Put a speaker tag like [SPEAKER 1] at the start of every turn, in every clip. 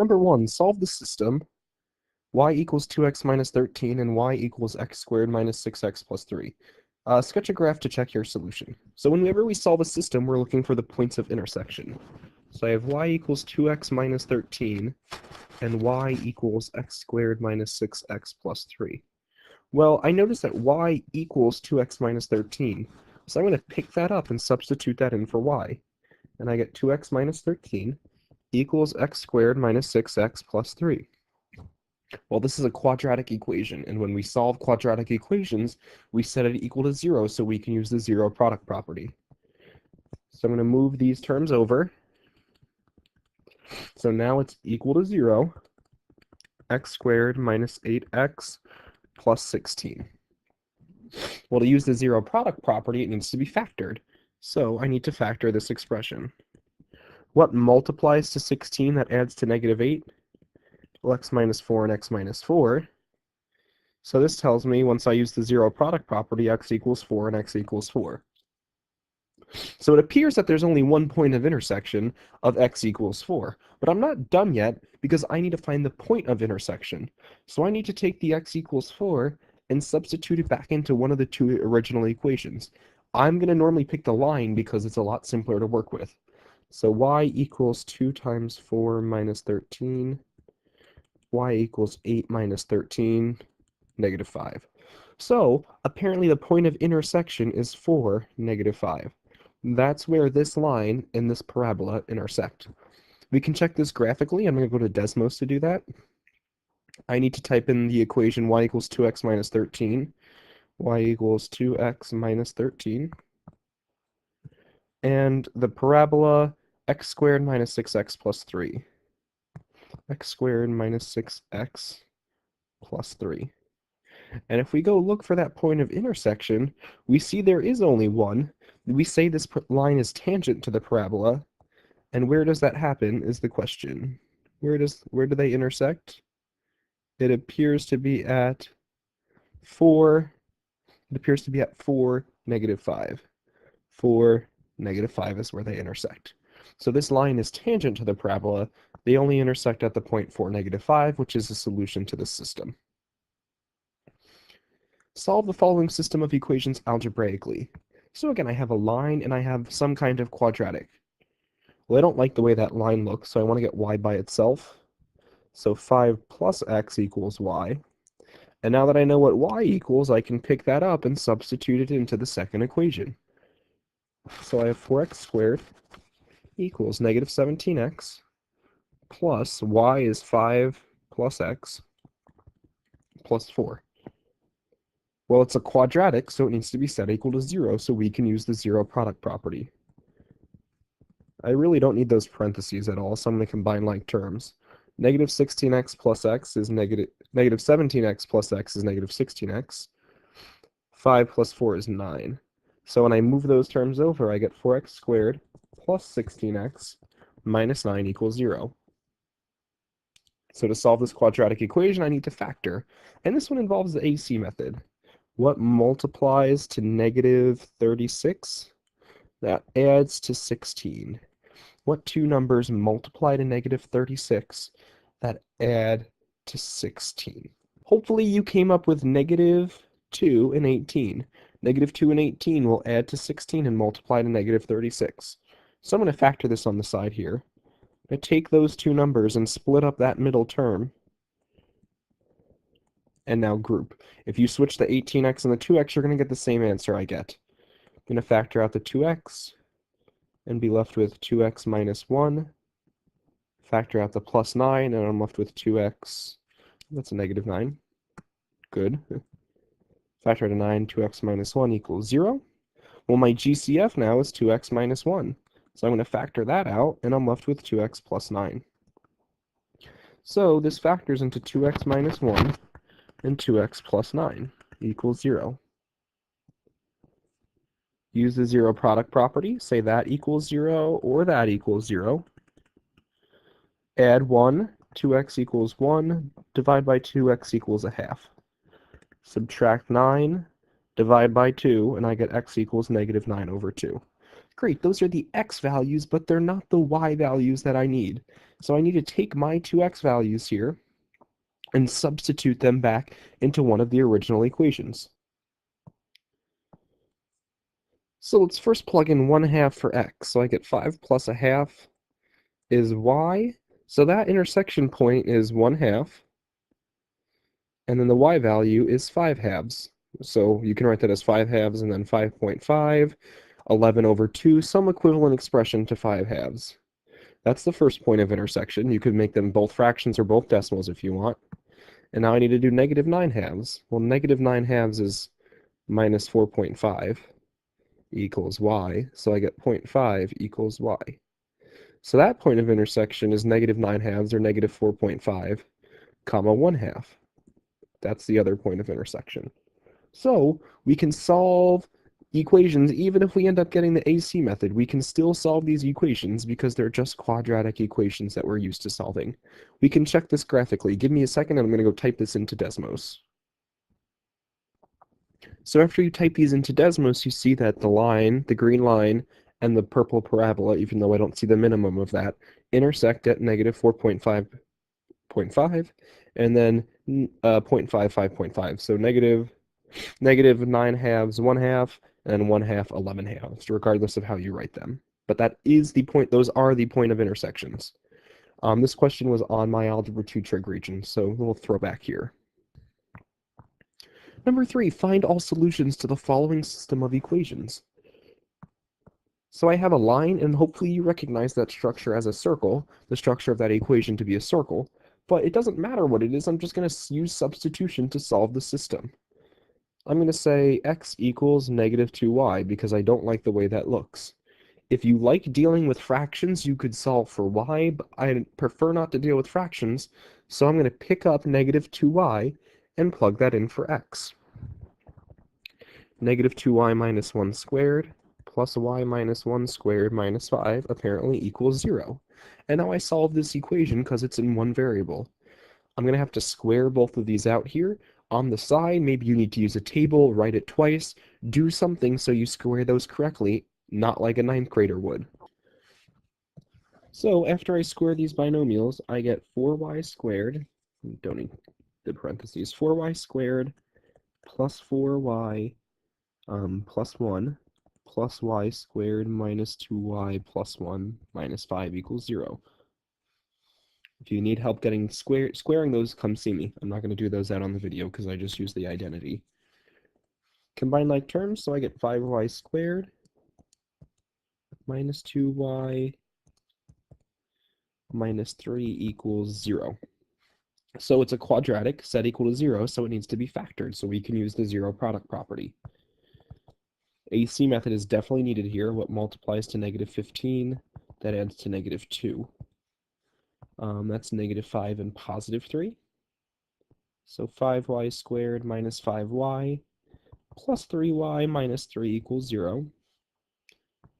[SPEAKER 1] Number 1, solve the system y equals 2x minus 13 and y equals x squared minus 6x plus 3. Sketch a graph to check your solution. So whenever we solve a system, we're looking for the points of intersection. So I have y equals 2x minus 13 and y equals x squared minus 6x plus 3. Well, I notice that y equals 2x minus 13, so I'm going to pick that up and substitute that in for y. And I get 2x minus 13 equals x squared minus 6x plus 3. Well, this is a quadratic equation, and when we solve quadratic equations, we set it equal to 0 so we can use the zero product property. So I'm going to move these terms over. So now it's equal to 0, x squared minus 8x plus 16. Well, to use the zero product property, it needs to be factored. So I need to factor this expression. What multiplies to 16 that adds to negative 8? Well, x minus 4 and x minus 4. So this tells me once I use the zero product property, x equals 4 and x equals 4. So it appears that there's only one point of intersection of x equals 4. But I'm not done yet because I need to find the point of intersection. So I need to take the x equals 4 and substitute it back into one of the two original equations. I'm going to normally pick the line because it's a lot simpler to work with. So y equals 2 times 4 minus 13. Y equals 8 minus 13, negative 5. So apparently the point of intersection is 4, negative 5. That's where this line and this parabola intersect. We can check this graphically. I'm going to go to Desmos to do that. I need to type in the equation y equals 2x minus 13. Y equals 2x minus 13. And the parabola x squared minus 6x plus 3. X squared minus 6x plus 3. And if we go look for that point of intersection, we see there is only one. We say this line is tangent to the parabola. And where does that happen is the question. Where do they intersect? It appears to be at 4. It appears to be at 4, negative 5. 4, negative 5 is where they intersect. So this line is tangent to the parabola. They only intersect at the point 4, negative 5, which is the solution to this system. Solve the following system of equations algebraically. So again, I have a line and I have some kind of quadratic. Well, I don't like the way that line looks, so I want to get y by itself. So 5 plus x equals y. And now that I know what y equals, I can pick that up and substitute it into the second equation. So I have 4x squared equals negative 17x plus y is 5 plus x plus 4. Well, it's a quadratic, so it needs to be set equal to 0, so we can use the zero product property. I really don't need those parentheses at all, so I'm going to combine like terms. Negative 16x plus x is negative 17x plus x is negative 16x. 5 plus 4 is 9. So when I move those terms over, I get 4x squared plus 16x minus 9 equals 0. So to solve this quadratic equation, I need to factor. And this one involves the AC method. What multiplies to negative 36? That adds to 16. What two numbers multiply to negative 36 that add to 16? Hopefully you came up with negative 2 and 18. Negative 2 and 18 will add to 16 and multiply to negative 36. So I'm going to factor this on the side here. I take those two numbers and split up that middle term. And now group. If you switch the 18x and the 2x, you're going to get the same answer I get. I'm going to factor out the 2x and be left with 2x minus 1. Factor out the plus 9, and I'm left with 2x. That's a negative 9. Good. Factor out a 9, 2x minus 1 equals 0. Well, my GCF now is 2x minus 1. So I'm going to factor that out, and I'm left with 2x plus 9. So this factors into 2x minus 1 and 2x plus 9 equals 0. Use the zero product property, say that equals 0 or that equals 0. Add 1, 2x equals 1, divide by 2x equals a half. Subtract 9, divide by 2, and I get x equals negative 9 over 2. Great, those are the x values, but they're not the y values that I need. So I need to take my two x values here and substitute them back into one of the original equations. So let's first plug in 1/2 for x. So I get 5 plus a half is y. So that intersection point is 1/2. And then the y value is 5/2. So you can write that as 5/2 and then 5.5, 11 over 2, some equivalent expression to 5/2. That's the first point of intersection. You could make them both fractions or both decimals if you want. And now I need to do negative 9/2. Well, negative 9/2 is minus 4.5 equals y, so I get 0.5 equals y. So that point of intersection is negative 9/2 or negative 4.5, comma 1/2. That's the other point of intersection. So we can solve equations even if we end up getting the AC method. We can still solve these equations because they're just quadratic equations that we're used to solving. We can check this graphically. Give me a second and I'm going to go type this into Desmos. So after you type these into Desmos, you see that the line, the green line, and the purple parabola, even though I don't see the minimum of that, intersect at negative 4.5, and then 0.5, 5.5. So negative 9/2, 1/2, and 1/2, 11/2, regardless of how you write them. But that is the point, those are the point of intersections. This question was on my Algebra 2 trig region, so a little throwback here. Number 3, find all solutions to the following system of equations. So I have a line, and hopefully you recognize that structure as a circle, the structure of that equation to be a circle, but it doesn't matter what it is, I'm just going to use substitution to solve the system. I'm going to say x equals negative 2y because I don't like the way that looks. If you like dealing with fractions, you could solve for y, but I prefer not to deal with fractions, so I'm going to pick up negative 2y and plug that in for x. Negative 2y minus 1 squared plus y minus 1 squared minus 5 apparently equals 0. And now I solve this equation because it's in one variable. I'm going to have to square both of these out here. On the side, maybe you need to use a table, write it twice, do something so you square those correctly, not like a 9th grader would. So after I square these binomials, I get 4y squared, don't need the parentheses, 4y squared plus 4y plus 1 plus y squared minus 2y plus 1 minus 5 equals 0. If you need help getting squaring those, come see me. I'm not going to do those out on the video because I just use the identity. Combine like terms, so I get 5y squared minus 2y minus 3 equals 0. So it's a quadratic set equal to 0, so it needs to be factored, so we can use the zero product property. AC method is definitely needed here. What multiplies to negative 15, that adds to negative 2. That's negative 5 and positive 3. So 5y squared minus 5y plus 3y minus 3 equals 0.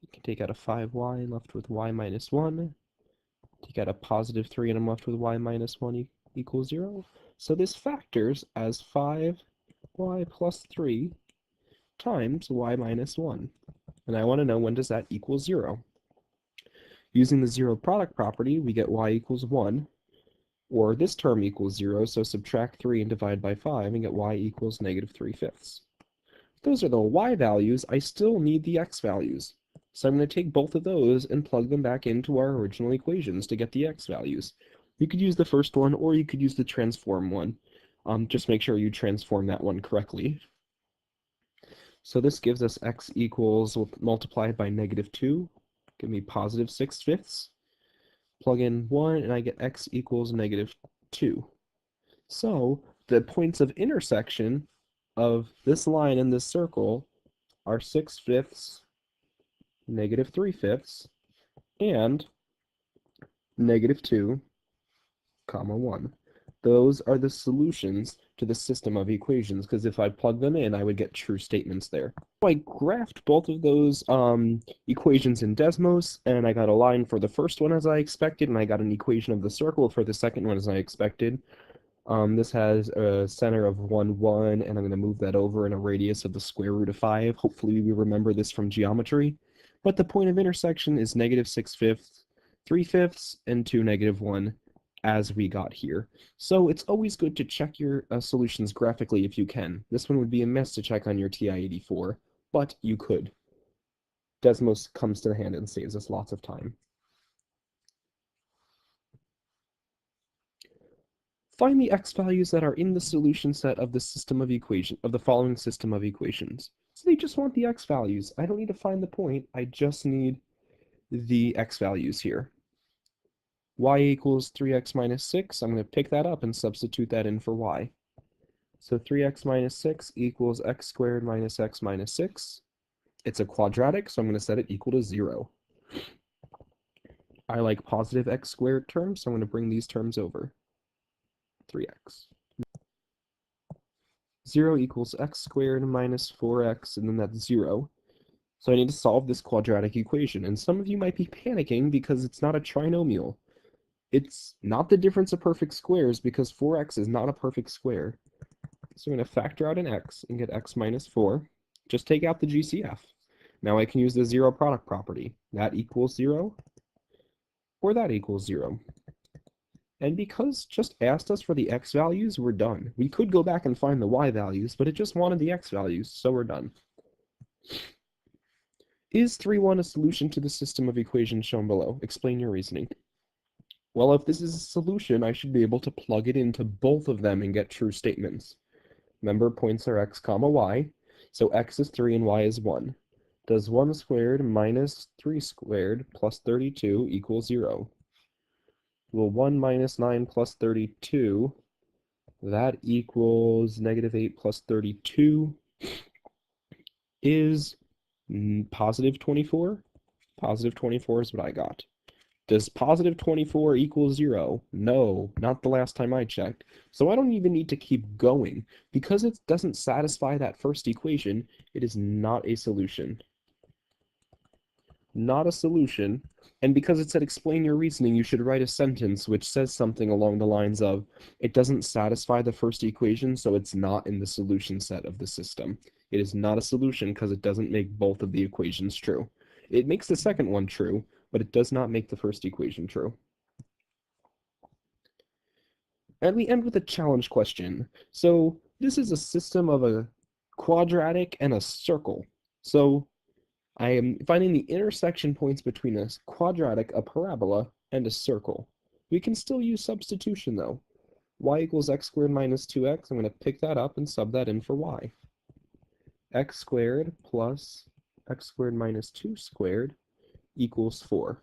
[SPEAKER 1] You can take out a 5y and left with y minus 1. Take out a positive 3 and I'm left with y minus 1 equals 0. So this factors as 5y plus 3 times y minus 1. And I want to know when does that equal 0. Using the zero product property, we get y equals 1, or this term equals 0, so subtract 3 and divide by 5 and get y equals negative 3/5. Those are the y values. I still need the x values. So I'm going to take both of those and plug them back into our original equations to get the x values. You could use the first one, or you could use the transform one. Just make sure you transform that one correctly. So this gives us x equals, multiplied by negative 2, give me positive 6/5. Plug in 1, and I get x equals negative 2. So the points of intersection of this line and this circle are 6/5, negative 3/5, and negative 2, comma 1. Those are the solutions to the system of equations, because if I plug them in, I would get true statements there. So I graphed both of those equations in Desmos, and I got a line for the first one as I expected, and I got an equation of the circle for the second one as I expected. This has a center of 1, 1, and I'm going to move that over in a radius of the square root of 5. Hopefully we remember this from geometry. but the point of intersection is -6/5, 3/5, and 2, -1, as we got here. So it's always good to check your solutions graphically if you can. This one would be a mess to check on your TI-84, but you could. Desmos comes to the hand and saves us lots of time. Find the x values that are in the solution set of the following system of equations. So they just want the x values. I don't need to find the point. I just need the x values here. Y equals 3x minus 6. I'm going to pick that up and substitute that in for y. So 3x minus 6 equals x squared minus x minus 6. It's a quadratic, so I'm going to set it equal to 0. I like positive x squared terms, so I'm going to bring these terms over. 3x. 0 equals x squared minus 4x, and then that's 0. So I need to solve this quadratic equation, and some of you might be panicking because it's not a trinomial. It's not the difference of perfect squares because 4x is not a perfect square. So I'm going to factor out an x and get x minus 4. Just take out the GCF. Now I can use the zero product property. That equals 0, or that equals 0. And because just asked us for the x values, we're done. We could go back and find the y values, but it just wanted the x values, so we're done. Is 3,1 a solution to the system of equations shown below? Explain your reasoning. Well, if this is a solution, I should be able to plug it into both of them and get true statements. Remember, points are x comma y, so x is 3 and y is 1. Does 1 squared minus 3 squared plus 32 equal 0? Well, 1 minus 9 plus 32, that equals -8 plus 32 is positive 24. Positive 24 is what I got. Does positive 24 equal 0? No, not the last time I checked. So I don't even need to keep going. Because it doesn't satisfy that first equation, it is not a solution. Not a solution. And because it said explain your reasoning, you should write a sentence which says something along the lines of, it doesn't satisfy the first equation, so it's not in the solution set of the system. It is not a solution because it doesn't make both of the equations true. It makes the second one true, but it does not make the first equation true. And we end with a challenge question. So this is a system of a quadratic and a circle. So I am finding the intersection points between a quadratic, a parabola, and a circle. We can still use substitution though. Y equals x squared minus 2x. I'm going to pick that up and sub that in for y. X squared plus x squared minus 2 squared equals 4.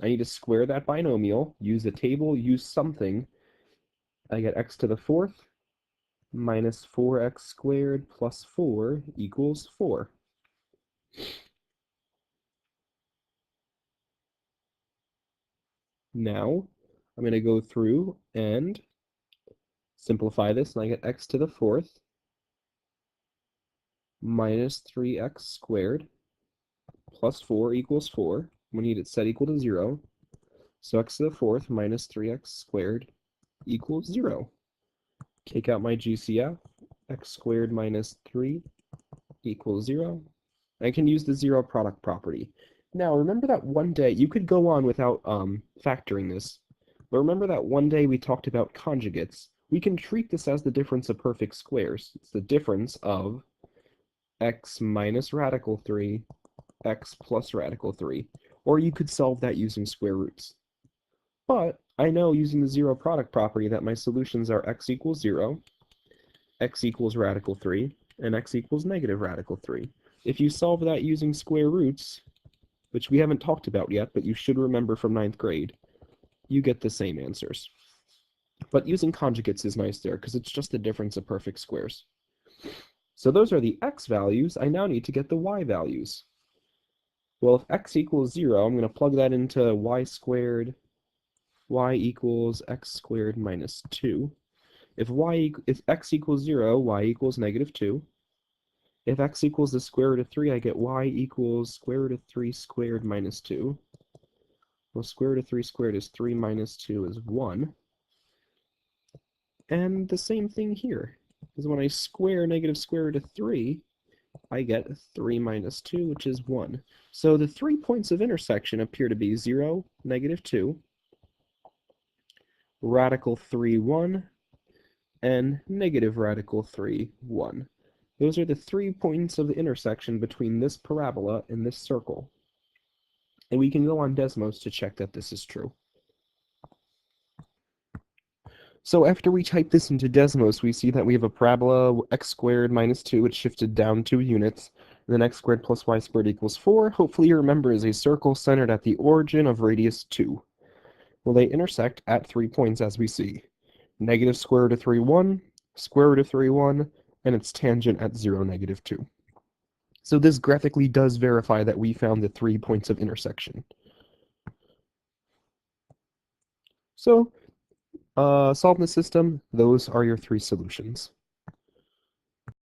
[SPEAKER 1] I need to square that binomial, use a table, use something. I get x to the 4th minus 4x squared plus 4 equals 4. Now, I'm going to go through and simplify this, and I get x to the 4th minus 3x squared plus 4 equals 4. We need it set equal to 0. So x to the 4th minus 3x squared equals 0. Take out my GCF. X squared minus 3 equals 0. I can use the zero product property. Now, remember that one day, you could go on without factoring this, but remember that one day we talked about conjugates. We can treat this as the difference of perfect squares. It's the difference of x minus radical 3, x plus radical 3. Or you could solve that using square roots. But I know using the zero product property that my solutions are x equals 0, x equals radical 3, and x equals negative radical 3. If you solve that using square roots, which we haven't talked about yet, but you should remember from 9th grade, you get the same answers. But using conjugates is nice there, because it's just the difference of perfect squares. So those are the x values. I now need to get the y values. Well, if x equals 0, I'm going to plug that into y squared. Y equals x squared minus 2. If x equals 0, y equals negative 2. If x equals the square root of 3, I get y equals square root of 3 squared minus 2. Well, square root of 3 squared is 3 minus 2 is 1. And the same thing here, because when I square negative square root of 3, I get 3 minus 2, which is 1. So the 3 points of intersection appear to be 0, negative 2, radical 3, 1, and negative radical 3, 1. Those are the 3 points of the intersection between this parabola and this circle. And we can go on Desmos to check that this is true. So after we type this into Desmos, we see that we have a parabola x squared minus 2, which shifted down 2 units, and then x squared plus y squared equals 4. Hopefully you remember is a circle centered at the origin of radius 2. Well, they intersect at 3 points as we see. Negative square root of 3, 1, square root of 3, 1, and its tangent at 0, negative 2. So this graphically does verify that we found the 3 points of intersection. So, solve the system, those are your 3 solutions.